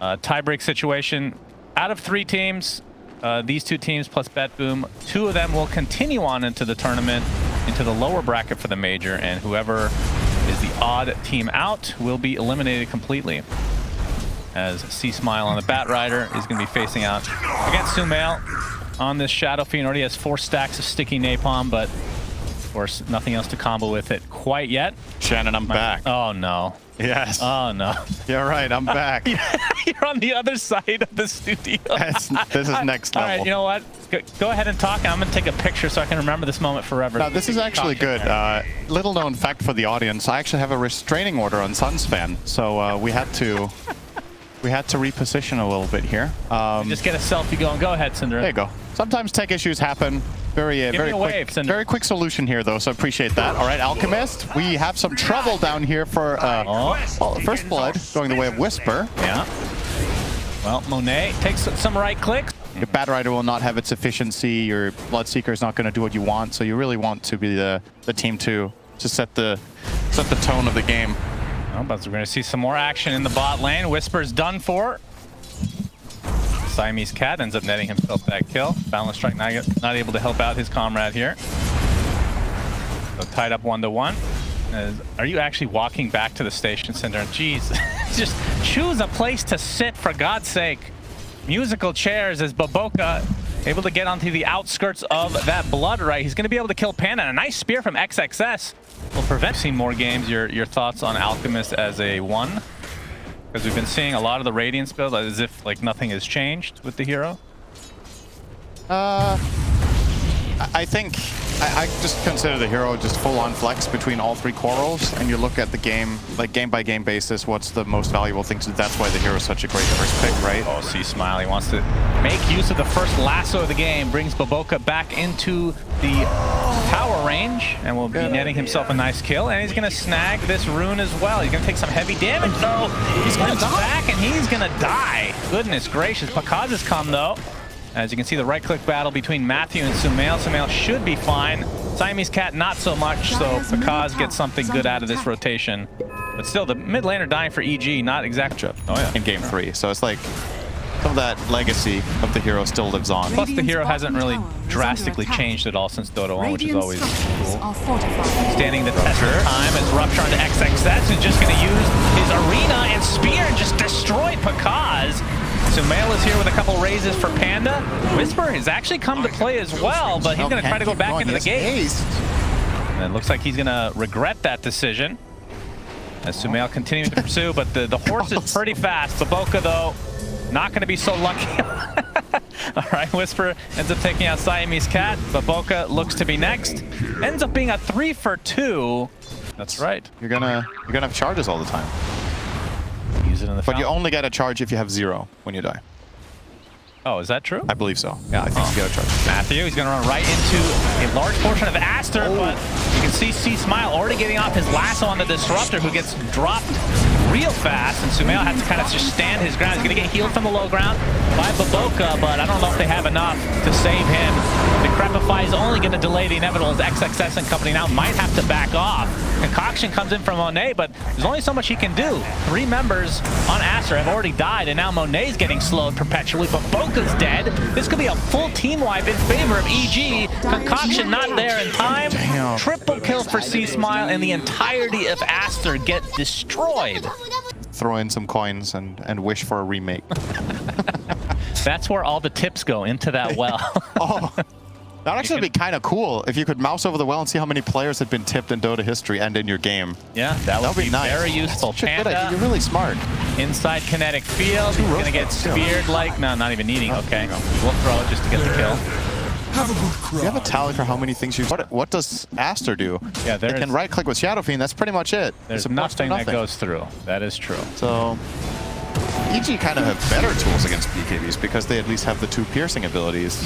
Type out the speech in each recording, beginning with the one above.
Tiebreak situation. Out of 3 teams, these 2 teams plus BetBoom, 2 of them will continue on into the tournament, into the lower bracket for the major, and whoever is the odd team out will be eliminated completely. As SUSNSfan on the Bat Rider is going to be facing out against Sumail on this Shadow Fiend. Already has 4 stacks of sticky napalm, but of course nothing else to combo with it quite yet. Shannon, I'm back. Oh no. Yes. Oh no. You're right, I'm back. You're on the other side of the studio. This is next level. All right, you know what? Go ahead and talk. I'm going to take a picture so I can remember this moment forever. No, this is actually good. Little known fact for the audience, I actually have a restraining order on SUSNSfan, so we had to reposition a little bit here. Just get a selfie going. Go ahead, syndereN. There you go. Sometimes tech issues happen. Very quick solution here, though, so appreciate that. All right, Alchemist, we have some trouble down here for First Blood going the way of Whisper. Yeah. Well, Monet takes some right clicks. Your Bat Rider will not have its efficiency. Your Bloodseeker is not going to do what you want, so you really want to be the team to set the tone of the game. Oh, but we're going to see some more action in the bot lane. Whisper's done for. Siamese Cat ends up netting himself that kill. Balance Strike not able to help out his comrade here. So tied up 1-1. Are you actually walking back to the station, syndereN? Jeez, just choose a place to sit, for God's sake. Musical chairs as Baboka able to get onto the outskirts of that blood right. He's going to be able to kill Panda. And a nice spear from XXS will prevent seeing more games. Your thoughts on Alchemist as a 1? Because we've been seeing a lot of the Radiance build as if like nothing has changed with the hero. I think I just consider the hero just full-on flex between all 3 core roles, and you look at the game, like game-by-game basis, what's the most valuable thing to do. That's why the hero is such a great first pick, right? Oh, SUSNSfan, he wants to make use of the first lasso of the game, brings Baboka back into the power range, and will be netting himself a nice kill, and he's going to snag this rune as well. He's going to take some heavy damage, though. He's going to back, and he's going to die. Goodness gracious. Pakaz has come, though. As you can see, the right-click battle between Matthew and Sumail. Sumail should be fine. Siamese Cat, not so much, so Pakaz gets something good out of this rotation. But still, the mid laner dying for EG, not exact. Oh, yeah. In game 3. So it's like some of that legacy of the hero still lives on. Plus, the hero hasn't really drastically changed at all since Dota 1, which is always cool. Standing the test of time as Rupture onto XXS, who's just going to use his arena and spear and just destroy Pakaz. Sumail is here with a couple raises for Panda. Whisper has actually come to play as well, but he's going to try to go back into the gate. And it looks like he's going to regret that decision as Sumail continues to pursue, but the horse is pretty fast. Baboka, though, not going to be so lucky. All right, Whisper ends up taking out Siamese Cat. Baboka looks to be next. Ends up being a 3 for 2. That's right. You're gonna have charges all the time. Use it in the But you only get a charge if you have 0 when you die. Oh, is that true? I believe so. Yeah, I think you get a charge. Matthew, he's going to run right into a large portion of Aster, but you can see SUSNSfan already getting off his lasso on the Disruptor, who gets dropped real fast, and Sumail has to kind of just stand his ground. He's going to get healed from the low ground by Baboka, but I don't know if they have enough to save him. Decrepify is only going to delay the inevitable as XXS and company now might have to back off. Concoction comes in from Monet, but there's only so much he can do. 3 members on Aster have already died, and now Monet's getting slowed perpetually. Baboka's dead. This could be a full team wipe in favor of EG. Concoction not there in time. Damn. Triple kill for SUSNSfan, and the entirety of Aster get destroyed. Throw in some coins and wish for a remake. That's where all the tips go, into that well. Oh. That would actually be kind of cool if you could mouse over the well and see how many players had been tipped in Dota history and in your game. Yeah, that would be nice. Very useful. Panda, you're really smart. Inside kinetic field. He's going to get speared like... No, not even needing. Okay. We'll throw it just to get the kill. Do you have a tally for how many things you... What does Aster do? Yeah, they can right-click with Shadow Fiend. That's pretty much it. There's nothing that goes through. That is true. So... EG kind of have better tools against BKBs because they at least have the 2 piercing abilities.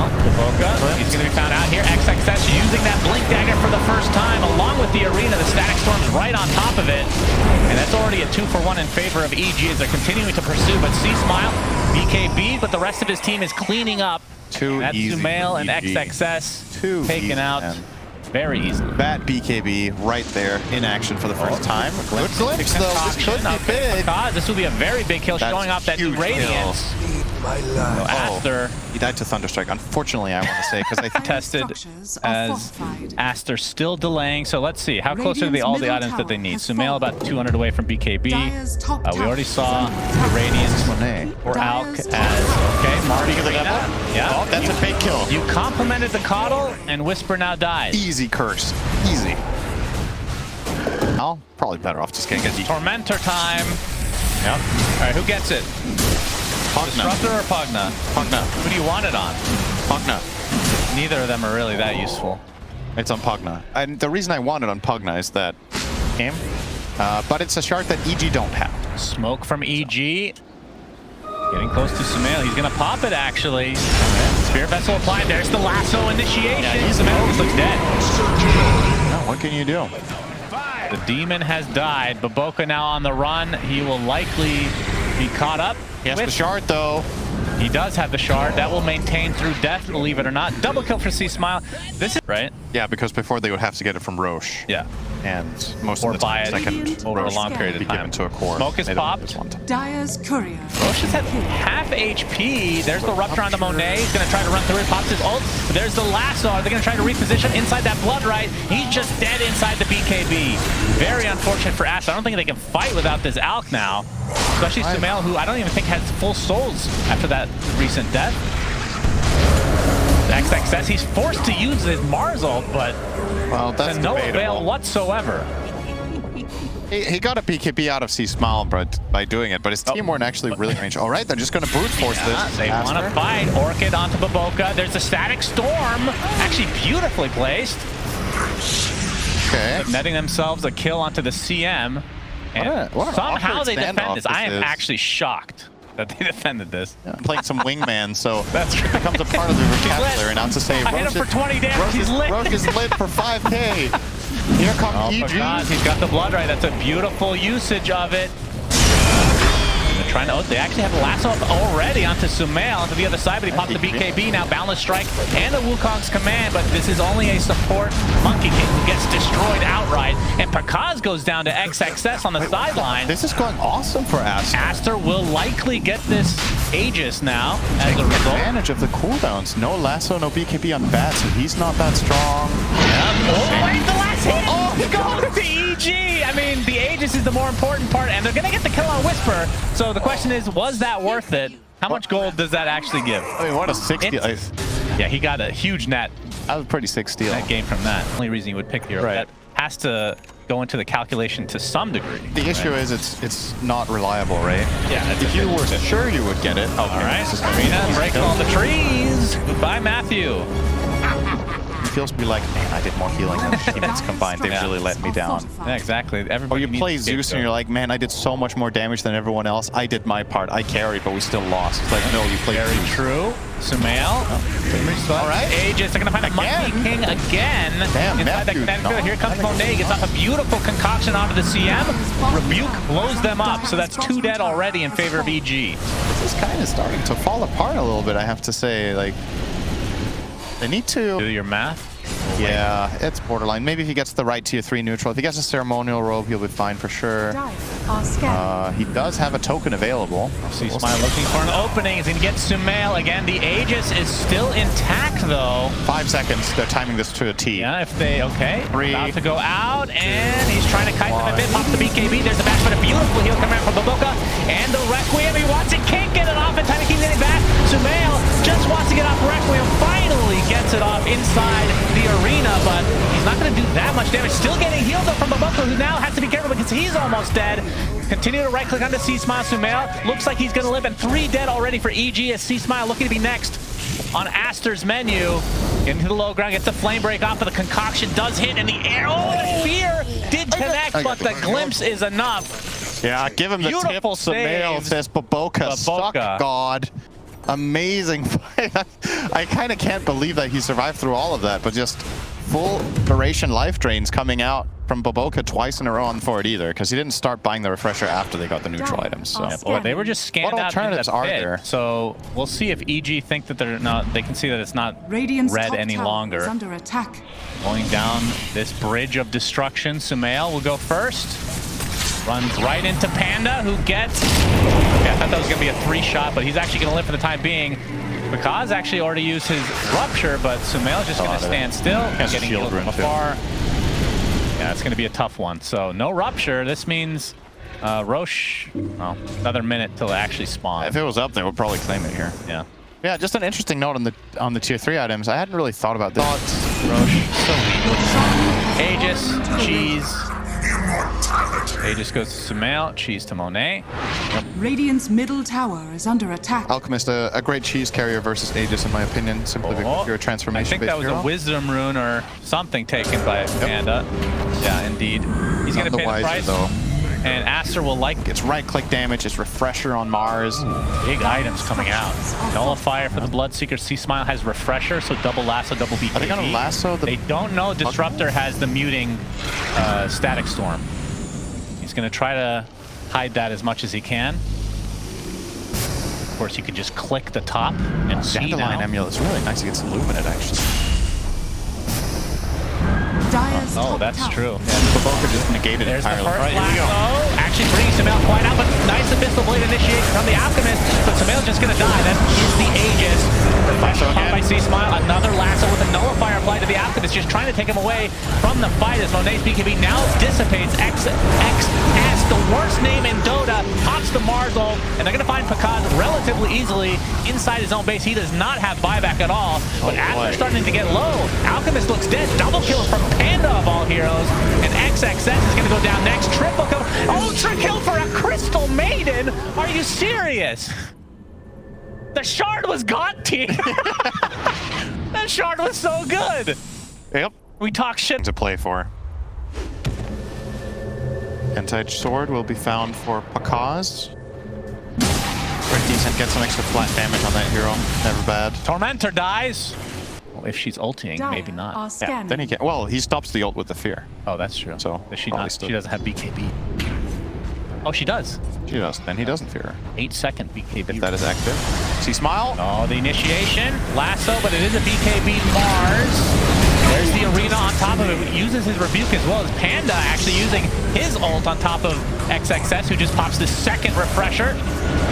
Baboka, he's going to be found out here. XXS using that Blink Dagger for the first time, along with the arena. The Static Storm's right on top of it. And that's already a 2 for 1 in favor of EG as they're continuing to pursue. But SUSNSfan, BKB, but the rest of his team is cleaning up. That's Sumail and XXS taken out. very easily. That BKB right there in action for the first time. Good glimpse though. This could be big. This will be a very big kill, That's showing off that new huge radiance. So Aster, he died to Thunderstrike. Unfortunately, I want to say, because I think tested as Aster still delaying. So let's see. How close are they all the items that they need? Sumail about 200 away from BKB. We already saw the Radiance or Alk as, okay, Marty. Yeah, oh, that's a fake kill. You complimented the Coddle, and Whisper now dies. Easy curse. Easy. Well, probably better off just getting a Tormentor time. Yep. All right, who gets it? Pugna. Disruptor or Pugna? Pugna. Who do you want it on? Pugna. Neither of them are really that useful. It's on Pugna. And the reason I want it on Pugna is that game. But it's a shard that EG don't have. Smoke from EG. Getting close to Sumail. He's going to pop it, actually. Spirit Vessel applied. There's the lasso initiation. Yeah, Sumail looks dead. No, what can you do? The demon has died. Baboka now on the run. He will likely be caught up. He has the shard, though. He does have the shard. That will maintain through death, believe it or not. Double kill for SUSNSfan. This is right. Yeah, because before they would have to get it from Roche. Yeah. And most or of the time, buy it over a long period of time. Given to a core. Smoke is popped. Dire's courier. Roche is at half HP. There's the Rupture on the Monet. He's going to try to run through it. Pops his ult. There's the lasso. Are they going to try to reposition inside that Blood Right? He's just dead inside the BKB. Very unfortunate for Aster. I don't think they can fight without this Alk now. Especially Sumail, who I don't even think has full souls after that recent death. XXS, he's forced to use his Mars ult, but that's to no avail whatsoever. He got a BKB out of SUSNSfan by doing it, but his team weren't actually really range. All right, they're just going to brute force this. They want to fight. Orchid onto Baboka. There's a Static Storm, actually beautifully placed. Okay. Netting themselves a kill onto the CM. And somehow they defend this. I am actually shocked that they defended this. Yeah, I'm playing some wingman, so it becomes a part of the vocabulary. Not to say I hit him for 20 damage. He's lit. Roche is lit for 5K. Here comes EG. He's got the Blood Right. That's a beautiful usage of it. Trying to, they actually have a lasso up already onto Sumail onto the other side, but he popped the BKB, now Boundless Strike and the Wukong's command, but this is only a support Monkey King who gets destroyed outright, and Pakaz goes down to XXS on the sideline. This is going awesome for Aster. Aster will likely get this Aegis now as a result. Advantage of the cooldowns. No lasso, no BKB on Bat, so he's not that strong. Oh, wait, the last hit! Oh, he goes to EG! I mean, the Aegis is the more important part, and they're going to get the kill on Whisper, so the question is, was that worth it? How much gold does that actually give? I mean, what a 60. Yeah, he got a huge net. That was a pretty sick steal. That game from that. Only reason you would pick the hero. That has to go into the calculation to some degree. The issue is it's not reliable, right? Yeah. If you were sure you would get it. Okay. All right, Arena, break all the trees. Goodbye, Matthew. It feels to be like, man, I did more healing than the teammates combined. They really let me down. Yeah, exactly. Or you play Zeus and you're like, man, I did so much more damage than everyone else. I did my part. I carried, but we still lost. It's like, no, you played Very true. Sumail. All right. Aegis. They're going to find a Monkey King again. Damn, inside that kinetic field. Here comes Monet. Gets off a beautiful concoction onto the CM. Rebuke blows them up. So that's 2 dead already in favor of EG. This is kind of starting to fall apart a little bit, I have to say. Like, they need to do your math. Yeah, it's borderline. Maybe if he gets the right tier 3 neutral. If he gets a ceremonial robe, he'll be fine for sure. He does have a token available. SUSNSfan looking for an opening. He's going to get Sumail again. The Aegis is still intact, though. 5 seconds. They're timing this to a T. Yeah, if they... Okay. 3. About to go out, and he's trying to kite them a bit. Pops the BKB. There's the bash, but a beautiful heal coming out from Baboka. And the Requiem. He wants it. Can't get it off in time to keep getting back. Sumail just wants to get off Requiem. Finally gets it off inside the arena, but he's not going to do that much damage. Still getting healed up from Baboka, who now has to be careful because he's almost dead. Continue to right-click onto SUSNSfan. Sumail looks like he's going to live, and 3 dead already for EG as SUSNSfan looking to be next on Aster's menu. Getting to the low ground, gets the flame break off, but the concoction does hit in the air. Oh, the fear did connect, but the glimpse is enough. Yeah, give him the tip. Sumail says Baboka. Suck God. Amazing fight. I kind of can't believe that he survived through all of that, but just full duration life drains coming out from Boboka twice in a row on forward either, because he didn't start buying the refresher after they got the neutral items. So well, they were just scanned what out. alternatives are there? So we'll see if EG think that they're not. They can see that it's not red any longer. Under attack. Going down this bridge of destruction, Sumail will go first. Runs right into Panda, who gets... Okay, I thought that was going to be a 3-shot, but he's actually going to live for the time being. Bakaz actually already used his Rupture, but Sumail's just going to stand still. Getting healed from afar. Yeah, it's going to be a tough one. So no Rupture. This means Roche, well, another minute till it actually spawns. If it was up there, we'll probably claim it here. Yeah. Yeah, just an interesting note on the tier 3 items. I hadn't really thought about this. Roche, so Aegis, Cheese. Aegis goes to Sumail, Cheese to Monet. Yep. Radiant's middle tower is under attack. Alchemist, a great cheese carrier versus Aegis, in my opinion, simply because you're a transformation. I think that was a wisdom rune or something taken by Panda. Yeah, indeed. He's going to pay the price. Though. And Aster will like... It's right-click damage, it's Refresher on Mars. Big items coming out. Nullifier for the Bloodseeker. C-Smile has Refresher, so double lasso, double BKB. Are they going to lasso the... They don't know Disruptor has the muting Static Storm. He's going to try to hide that as much as he can. Of course, you can just click the top and see now. Dandelion Amulet is really nice against Illuminate, actually. Oh, that's true. Yeah, Boboka just negated it entirely. Right, here we go. Actually bringing Sumail quite out, but nice Abyssal Blade initiation from the Alchemist. But Sumail's just going to die. That is the Aegis. Reflection by C-Smile. Another lasso with a Nullifier applied to the Alchemist, just trying to take him away from the fight as Monet's BKB now dissipates. XS, the worst name in Dota, pops the Mars ult, and they're going to find Pakaz relatively easily inside his own base. He does not have buyback at all, but Aster's starting to get low. Alchemist looks dead. Double kill from Panda of all heroes, and XXS is going to go down next. Triple kill. Ultra kill for a Crystal Maiden. Are you serious? The shard was God tier. That shard was so good. Yep. We talk shit to play for. Anti-Edge Sword will be found for Pakaz. Pretty decent. Get some extra flat damage on that hero. Never bad. Tormentor dies. Well, if she's ulting, maybe not. Yeah, then he can. Well, he stops the ult with the fear. Oh, that's true. So does she not? She doesn't have BKB. Oh, she does. She does. Then he doesn't fear her. 8-second BKB. If that is active. C-Smile. Oh, the initiation. Lasso, but it is a BKB Mars. There's the arena on top of it. He uses his rebuke as well as Panda actually using his ult on top of XXS, who just pops the second refresher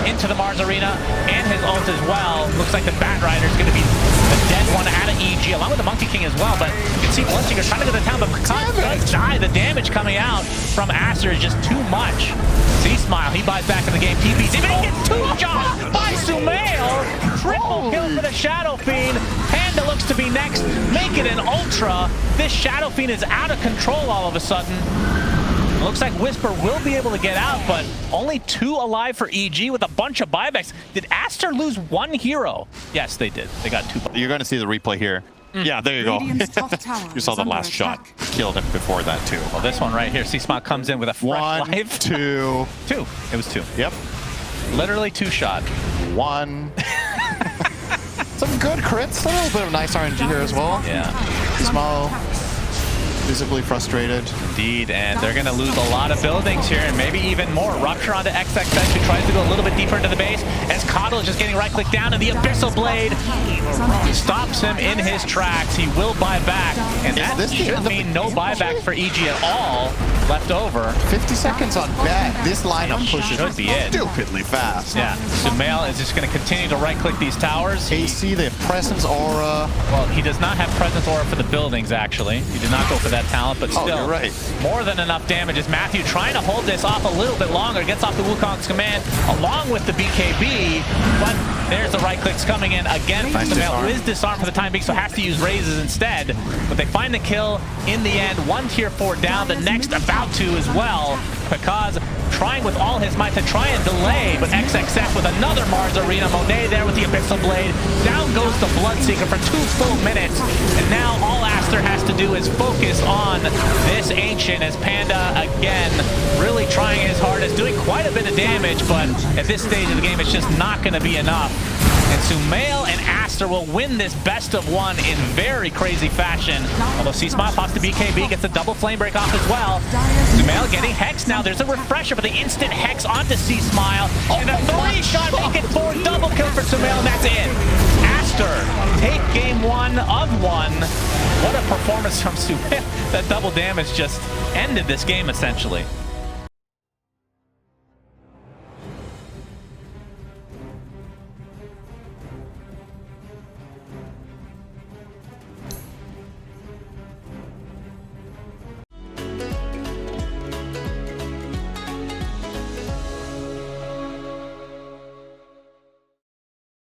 into the Mars arena and his ult as well. Looks like the Bat Rider is going to be the dead one out of EG, along with the Monkey King as well. But you can see Bloodseeker trying to go to town, but Pakaz does die. The damage coming out from Aster is just too much. C-Smile, he buys back in the game. TPC, but he gets 2 shots by Sumail. Triple kill for the Shadow Fiend. Panda looks to be next. Make it an Ultra. This Shadow Fiend is out of control all of a sudden. It looks like Whisper will be able to get out, but only 2 alive for EG with a bunch of buybacks. Did Aster lose 1 hero? Yes, they did. They got 2. You're going to see the replay here. Yeah, there you go. You saw the last shot. Killed him before that, too. Well, this one right here. C-Smile comes in with a fresh 1, life. 2. 2. It was 2. Yep. Literally 2 shot. 1. Some good crits. A little bit of nice RNG here as well. Yeah. Small. Visibly frustrated. Indeed, and they're going to lose a lot of buildings here, and maybe even more. Rupture onto XXX, who tries to go a little bit deeper into the base, as Coddle is just getting right-click down, and the Abyssal Blade stops him in his tracks. He will buy back, and that should mean no buyback for EG at all left over. 50 seconds on bat. This lineup pushes stupidly fast. Yeah, Sumail is just going to continue to right-click these towers. AC, they have Presence Aura. Well, he does not have Presence Aura for the buildings, actually. He did not go for that talent, but still, you're right. More than enough damage. As Matthew trying to hold this off a little bit longer, gets off the Wukong's command along with the BKB, but there's the right clicks coming in again from Sumail, who is disarmed for the time being, so has to use raises instead. But they find the kill in the end. 1 tier 4 down, the next about to as well. Pakaz trying with all his might to try and delay, but XXF with another Mars Arena. Monet there with the Abyssal Blade. Down goes the Bloodseeker for 2 full minutes, and now all Aster has to do is focus on this Ancient, as Panda again really trying his hardest, doing quite a bit of damage, but at this stage of the game it's just not going to be enough. And And Sumail and Aster will win this best of one in very crazy fashion. Although C-Smile pops the BKB, gets a double flame break off as well. Sumail getting Hex now. There's a refresher, but the instant Hex onto C-Smile. And a 3-shot make it 4 double kill for Sumail, and that's it. Aster take game 1 of 1. What a performance from Sumail. That double damage just ended this game essentially.